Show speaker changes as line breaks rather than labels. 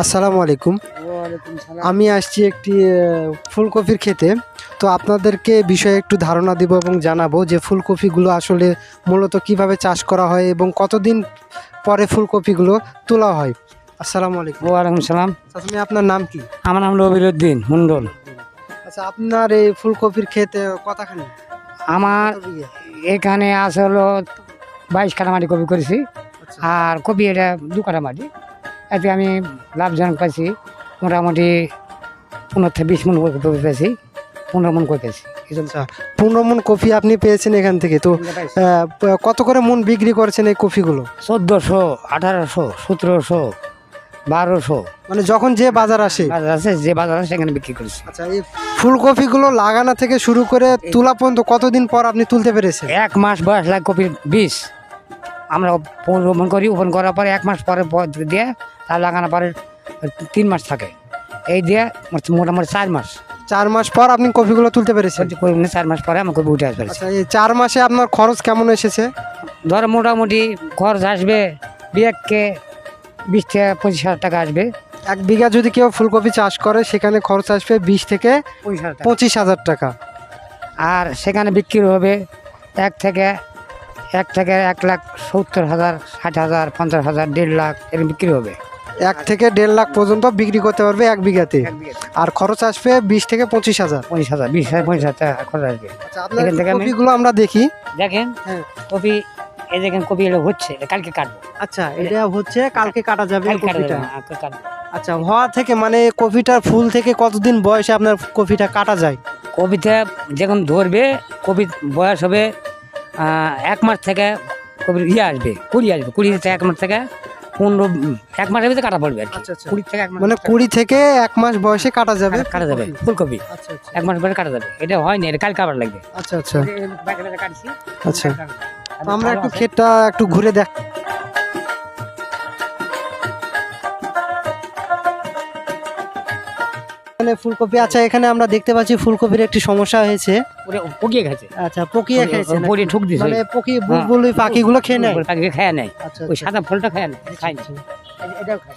আসসালামু আলাইকুম।
ওয়ালাইকুম সালাম।
আমি আসছি একটি ফুলকপির ক্ষেতে। তো আপনাদেরকে বিষয়ে একটু ধারণা দিব এবং জানাবো যে ফুলকপিগুলো আসলে মূলত কিভাবে চাষ করা হয় এবং কতদিন পরে ফুলকপিগুলো তোলা হয়। আসসালামু আলাইকুম।
ওয়ালাইকুম সালাম।
আপনি আপনার নাম কি?
আমার নাম রবিরউদ্দিন মন্ডল।
আচ্ছা, আপনার এই ফুলকপির ক্ষেতে কতখানি?
আমার
কত বিঘা?
এখানে আছে হলো 22 কাঠা মাটি কপি করেছি,
আচ্ছা,
আর কপি এটা 2 কাঠা মাটি। এতে আমি লাভজনক পাইছি মোটামুটি 15 থেকে 20 মন কপি পেয়েছি, 15 মন কপি পেয়েছি।
আচ্ছা, 15 মন কপি আপনি পেয়েছেন এখান থেকে। তো কত করে মন বিক্রি করেছেন এই কপিগুলো?
1400, 1800, 1700, 1200
মানে যখন যে বাজার আসে।
বাজার আছে, যে বাজার আছে সেখানে বিক্রি করেছি।
আচ্ছা, এই ফুলকপিগুলো লাগানো থেকে শুরু করে তোলা পর্যন্ত কতদিন পর আপনি তুলতে পেরেছেন?
1 মাস বয়স লাগে কপির বীজ। আমরা রোপণ করি, রোপণ করার পরে 1 মাস পরে দিয়ে তার লাগানোর পরে 3 মাস থাকে, এই দিয়ে মোটামুটি 4 মাস।
4 মাস পর আপনি কপিগুলো তুলতে পেরেছেন?
4 মাস পরে আমার কপি উঠে আসবে।
আচ্ছা, এই 4 মাসে আপনার খরচ কেমন এসেছে?
ধরো মোটামুটি খরচ আসবে বিয়েকে 20 থেকে 25 হাজার টাকা আসবে।
1 বিঘা যদি কেউ ফুলকপি চাষ করে সেখানে খরচ আসবে 20 থেকে 25,000 টাকা।
আর সেখানে বিক্রি হবে 1 থেকে 1,70,000, 60,000, 50,000, 1.5 লাখ এরকম বিক্রি হবে।
1 থেকে 1.5 লাখ পর্যন্ত বিক্রি করতে পারবে 1 বিঘাতে। আর খরচ আসবে 20 থেকে 25,000।
25,000, 20,000 টাকা খরচ আসবে।
আচ্ছা, আপনার
এখান থেকে আমি
কপিগুলো আমরা দেখি।
দেখেন
হ্যাঁ।
কপি, এই দেখেন কপি এলো হচ্ছে, এটা কালকে কাটবো।
আচ্ছা, এটা হচ্ছে কালকে কাটা যাবে
কালকে কাটা
কপিটা।
যাবে, কালকে কাটবো।
আচ্ছা, হওয়া থেকে মানে কপিটার ফুল থেকে কতদিন বয়সে আপনার কপিটা কাটা যায়?
কপিতে যখন ধরবে, কপি বয়স হবে 1 মাস থেকে কপির আসবে, কুড়ি আসবে, 20 থেকে 1 মাস থেকে 15, 1 মাসের ভিতরে কাটা পড়বে আর কি।
আচ্ছা, আচ্ছা।
20 থেকে 1 মাস
মানে 20 থেকে 1 মাস বয়সে কাটা যাবে
কাটা যাবে ফুলকপি।
আচ্ছা, আচ্ছা।
1 মাস পরে কাটা যাবে। এটা হয়নি, এটা কালকে আবার লাগবে।
আচ্ছা, আচ্ছা।
কাটছি।
আচ্ছা, তো আমরা একটু ক্ষেতটা একটু ঘুরে দেখ। এখানে ফুলকপি, আচ্ছা এখানে আমরা দেখতে পাচ্ছি ফুলকপির একটি সমস্যা হয়েছে।
পকিয়ে গেছে,
আচ্ছা, পকিয়ে খেয়েছে নাকি?
পরে ঠুক দিছে।
মানে বুলবুলি পাখিগুলো খেয়ে নেয়।
পাখিকে খায় নাই,
আচ্ছা,
ওই
আচ্ছা।
সাদা ফলটা খায় না, খায় না। এটাও খায়।